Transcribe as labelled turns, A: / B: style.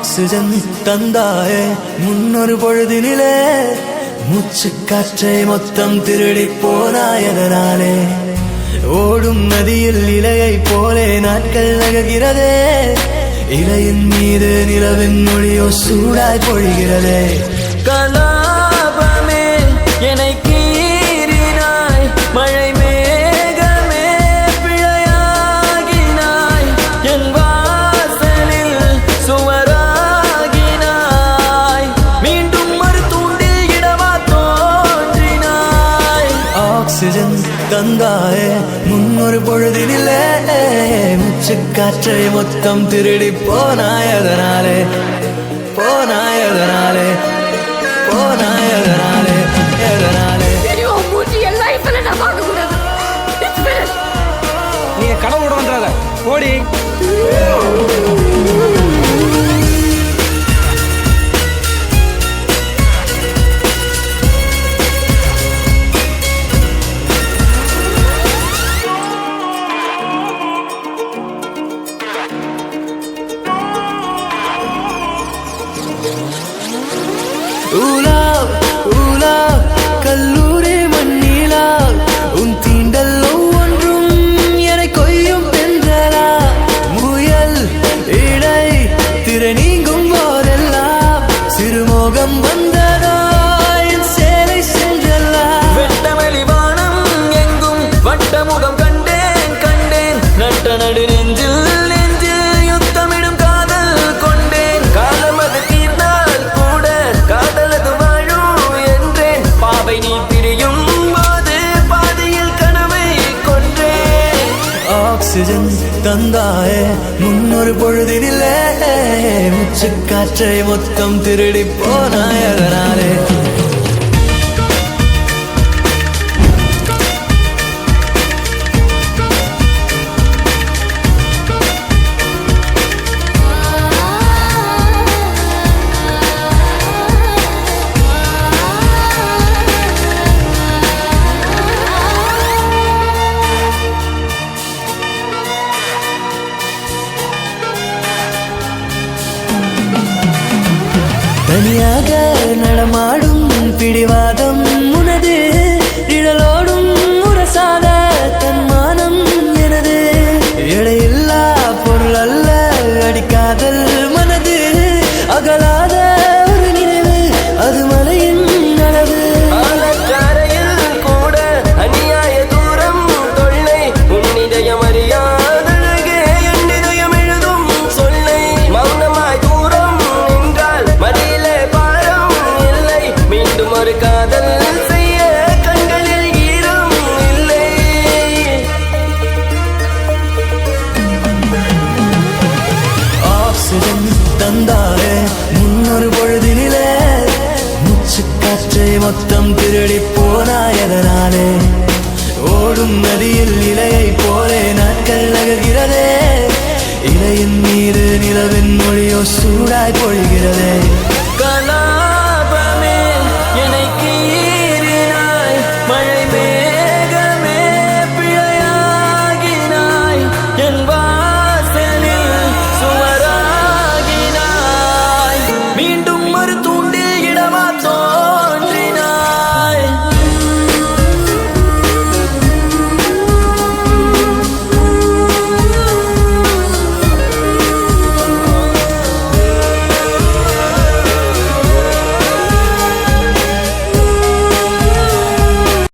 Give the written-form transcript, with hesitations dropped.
A: oxygen தந்தாயே முன்னொரு பொழுதினிலே மூச்சு காற்றை மொத்தம் திருடி போனாயதனாலே ஓடும் நதியில் இலையை போலே நாட்கள் நகர்கிறதே இலையின் மீது நிலவின் மொழியோ சூடாய் பொழிகிறதே
B: கலாபமே என்னை கீறினாய் மழை மேகமே பிழையாகினாய் என் வாசலில் சுவராகினாய் மீண்டும் ஒரு தூண்டில் இடவா தோன்றினாய்
A: ஆக்சிஜன் தந்தாயே முன்னொரு பொழுதினிலே மூச்சு காற்றை மொத்தம் திருடி போனாயதனாலே போனாயதனாலே போனாயதனாலே எதனாலே
C: நீங்க கடவுளோட வந்துடாத ஓடி
A: ஊலா ஊலா கல்லூரி மண்ணிலா உன் தீண்டல் ஒவ்வொன்றும் என கொய்யும் பெண்களா முயல் இடை திரை நீங்கும் போதெல்லாம் சிறுமோகம் வந்ததா என் சேலை சென்றல்லா
B: வெட்டமலி வானம் எங்கும் வட்டமுகம் கண்டேன் கண்டேன் நட்ட நடு நெஞ்சில் யுத்தமிடும் காதல் கொண்டேன் காலம் அது தீர்ந்தால் கூட காதலது வாழும் என்றேன் பாவை நீ பிரியும் போது பாதியில் கனவை கொன்றேன்
A: ஆக்சிஜன் தந்தாயே முன்னொரு பொழுதினிலே மூச்சு காற்றை மொத்தம் திருடி போனாயதனாலே தனியாக நடமாடும் பிடிவாதம் உனது நிழலோடும் முரசாத தன்மானம் எனது எடையில்லா பொருள் அல்ல அடிக்காதல் மனது அகலாத ஒரு நினைவு அது மலையின் அளவு
B: ஆலக்காரையில் கூட அநியாய தூரம் தொல்லை உன்னிதயம் அறியாதழகே என் இதயம் எழுதும் சொல்லை மௌனமாய் தூரம் நின்றால் மதியிலே பாரம் இல்லை மீண்டும் ஒரு காதல் செய்ய கண்களில் ஈரம் இல்லை
A: ஆக்சிஜன் தந்தாயே முன்னொரு பொழுதினிலே மூச்சு காற்றை மொத்தம் திருடி போனாயதனாலே ஓடும் நதியில் இலையை போலே நாட்கள் நகர்கிறதே இலையின் மீது நிலவின் மொழியோ சூடாய் பொழிகிறதே